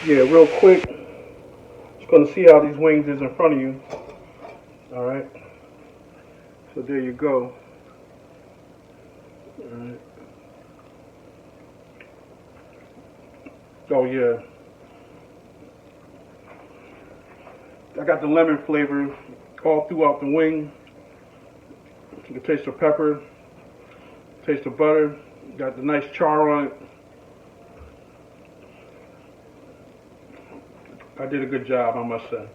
Yeah, real quick, just gonna see how these wings is in front of you. All right. So there you go. All right. Oh yeah. I got the lemon flavor all throughout the wing. You can taste the pepper, taste the butter. Got the nice char on it. I did a good job, I must say.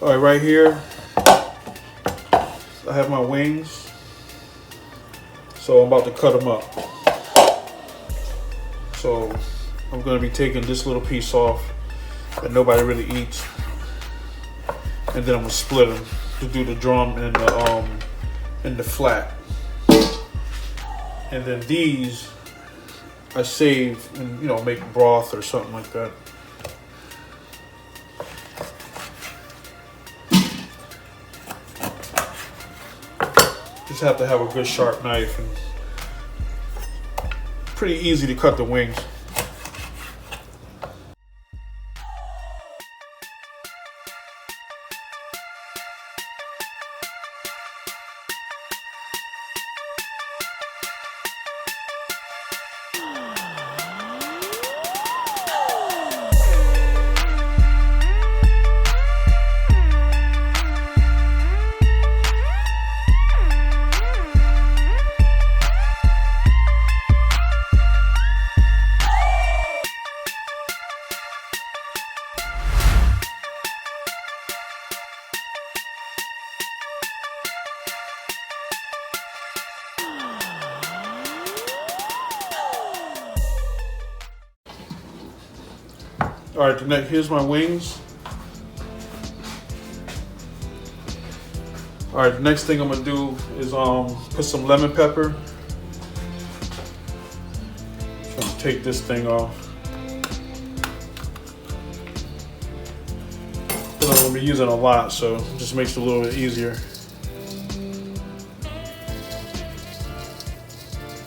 All right, right here, I have my wings. So I'm about to cut them up. So I'm gonna be taking this little piece off that nobody really eats, and then I'm gonna split them to do the drum and the flat. And then these I save and make broth or something like that. Just have to have a good sharp knife, and pretty easy to cut the wings. All right, here's my wings. All right, the next thing I'm gonna do is put some lemon pepper. I'm gonna take this thing off. I'm gonna be using a lot, so it just makes it a little bit easier.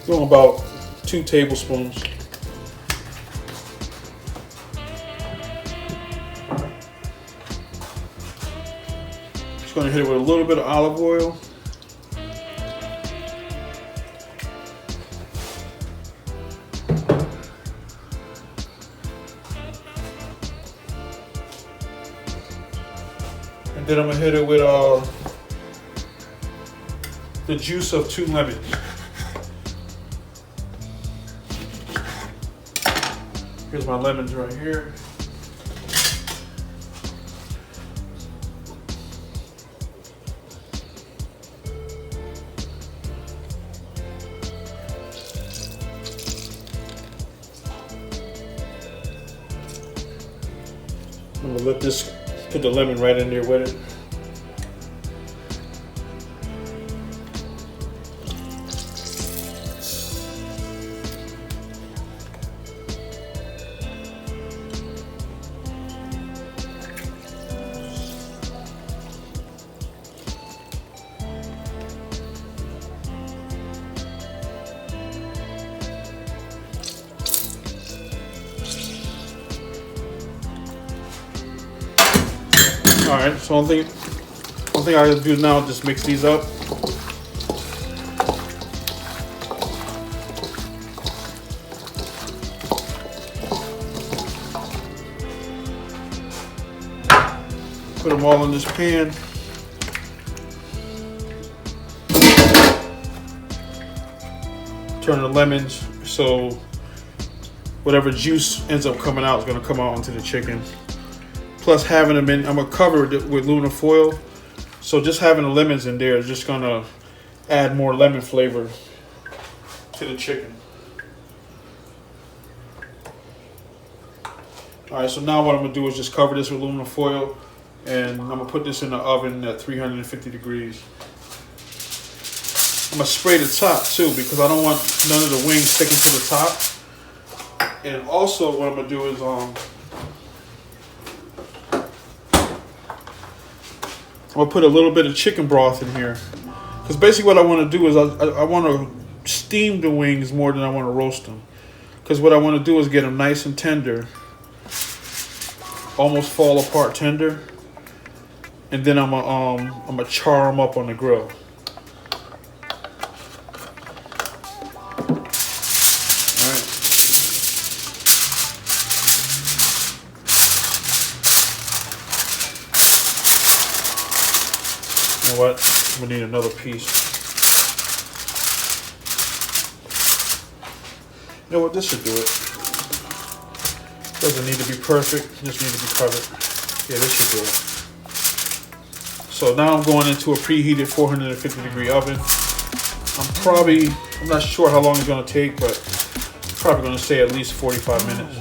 Doing about 2 tablespoons. Just gonna hit it with a little bit of olive oil. And then I'm gonna hit it with the juice of 2 lemons. Here's my lemons right here. I'm gonna let this, put the lemon right in there with it. All right, so one thing I gotta do now is just mix these up. Put them all in this pan. Turn the lemons so whatever juice ends up coming out is gonna come out onto the chicken. Plus having them in, I'm gonna cover it with aluminum foil. So just having the lemons in there is just gonna add more lemon flavor to the chicken. All right, so now what I'm gonna do is just cover this with aluminum foil, and I'm gonna put this in the oven at 350 degrees. I'm gonna spray the top too because I don't want none of the wings sticking to the top. And also what I'm gonna do is I'm gonna put a little bit of chicken broth in here, because basically what I want to do is I want to steam the wings more than I want to roast them. Because what I want to do is get them nice and tender, almost fall apart tender, and then I'm gonna char them up on the grill. You know what? We need another piece. You know what? This should do it. Doesn't need to be perfect. Just need to be covered. Yeah, this should do it. So now I'm going into a preheated 450-degree oven. I'm not sure how long it's going to take, but probably going to say at least 45 minutes.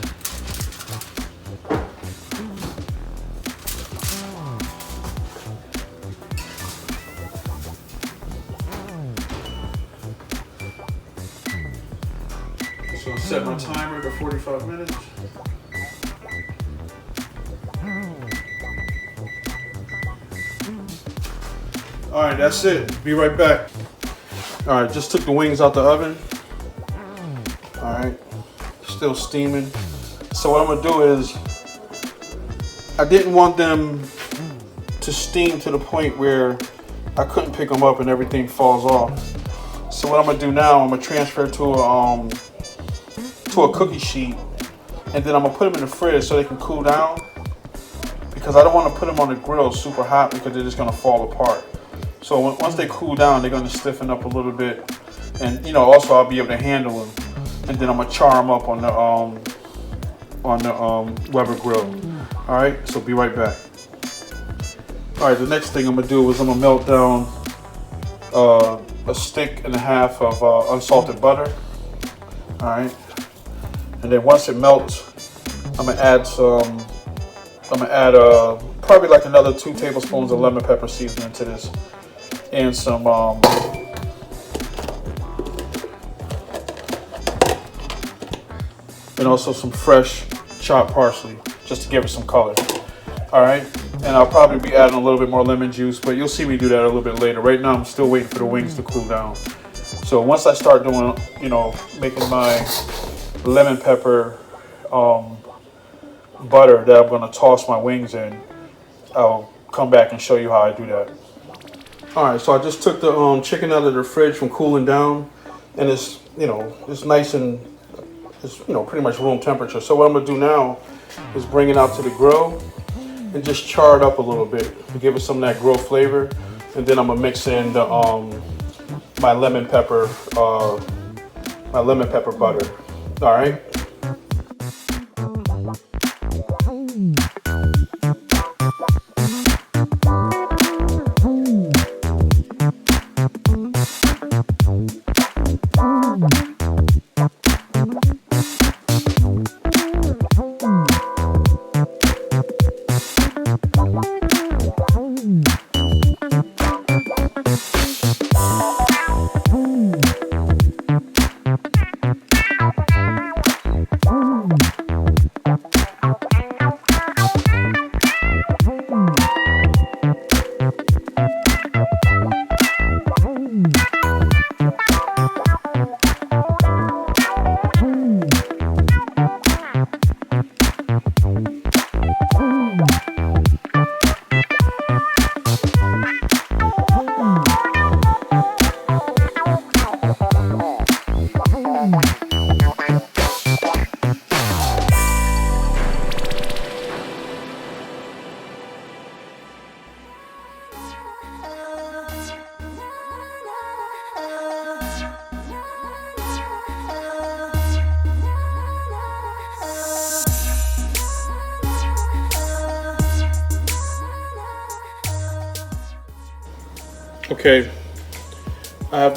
So set my timer to 45 minutes. All right, that's it. Be right back. All right, just took the wings out the oven. All right, still steaming. So what I'm gonna do is, I didn't want them to steam to the point where I couldn't pick them up and everything falls off. So what I'm gonna do now, I'm gonna transfer to a cookie sheet, and then I'm gonna put them in the fridge so they can cool down, because I don't want to put them on the grill super hot because they're just gonna fall apart. So once they cool down, they're gonna stiffen up a little bit, and also I'll be able to handle them. And then I'm gonna char them up on the Weber grill. All right, so be right back. All right, the next thing I'm gonna do is I'm gonna melt down a stick and a half of unsalted butter. All right, and then once it melts, I'm gonna add probably like another 2 tablespoons of lemon pepper seasoning to this, and some and also some fresh chopped parsley, just to give it some color. All right, and I'll probably be adding a little bit more lemon juice, but you'll see me do that a little bit later. Right now I'm still waiting for the wings to cool down. So once I start doing, making my lemon pepper butter that I'm gonna toss my wings in, I'll come back and show you how I do that. All right, so I just took the chicken out of the fridge from cooling down, and it's nice and it's pretty much room temperature. So what I'm gonna do now is bring it out to the grill and just char it up a little bit to give it some of that grill flavor, and then I'm gonna mix in the my lemon pepper butter. All right. Okay, I'm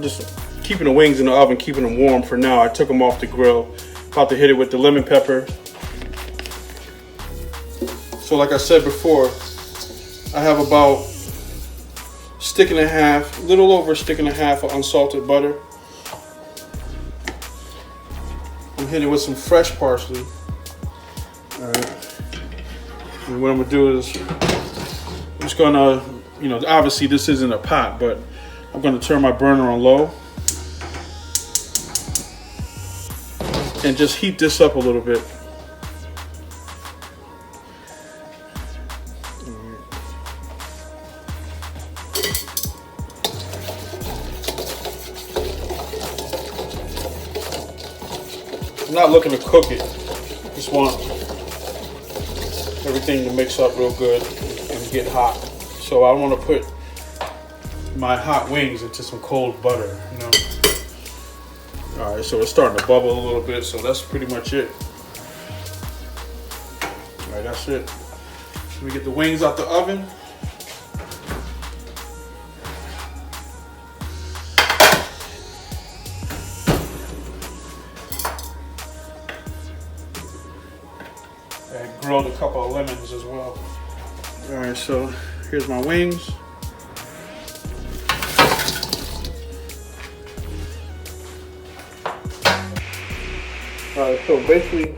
just keeping the wings in the oven, keeping them warm for now. I took them off the grill. About to hit it with the lemon pepper. So like I said before, I have about a stick and a half, a little over a stick and a half of unsalted butter. I'm hit it with some fresh parsley. All right. And what I'm gonna do is, I'm just gonna, you know, obviously this isn't a pot, but I'm gonna turn my burner on low and just heat this up a little bit. I'm not looking to cook it. Just want everything to mix up real good and get hot. So I want to put my hot wings into some cold butter, you know. All right, so it's starting to bubble a little bit, so that's pretty much it. All right, that's it. Let me get the wings out the oven. And grilled a couple of lemons as well. All right, so here's my wings. All right, so basically,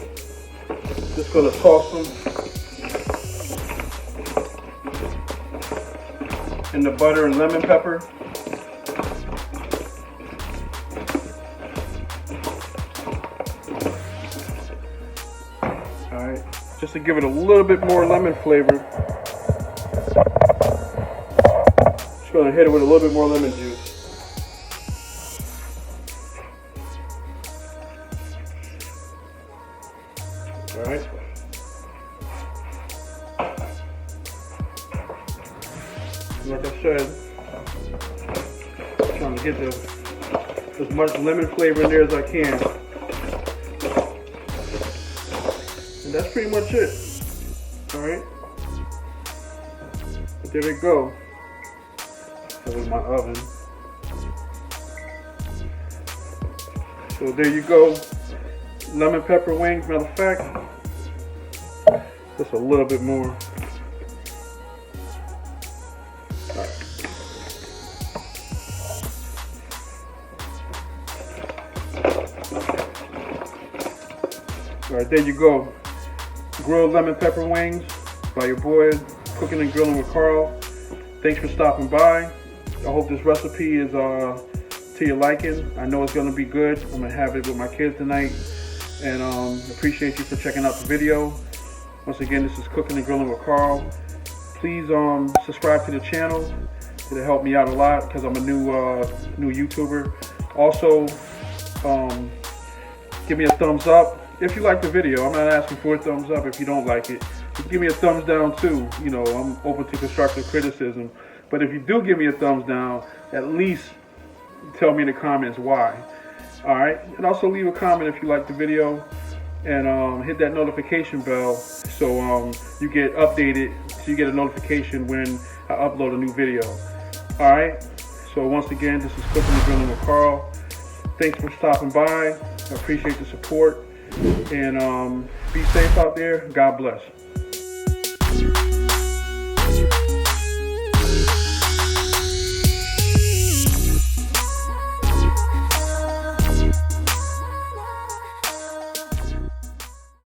just gonna toss them in the butter and lemon pepper. All right, just to give it a little bit more lemon flavor. Just gonna hit it with a little bit more lemon juice. All right. Like I said, trying to get as much lemon flavor in there as I can. And that's pretty much it. All right. But there we go. That was my oven. So there you go. Lemon pepper wings. Matter of fact, just a little bit more. Alright. Alright, there you go. Grilled lemon pepper wings by your boy, Cooking and Grilling with Carl. Thanks for stopping by. I hope this recipe is to your liking. I know it's going to be good. I'm going to have it with my kids tonight. And appreciate you for checking out the video. Once again, this is Cooking and Grilling with Carl. Please subscribe to the channel. It'll help me out a lot because I'm a new YouTuber. Also, give me a thumbs up if you like the video. I'm not asking for a thumbs up if you don't like it. Just give me a thumbs down too. You know, I'm open to constructive criticism. But if you do give me a thumbs down, at least tell me in the comments why. Alright, and also leave a comment if you like the video, and hit that notification bell so you get updated, so you get a notification when I upload a new video. Alright, so once again, this is Cooking and Grilling with Carl. Thanks for stopping by. I appreciate the support, and be safe out there. God bless.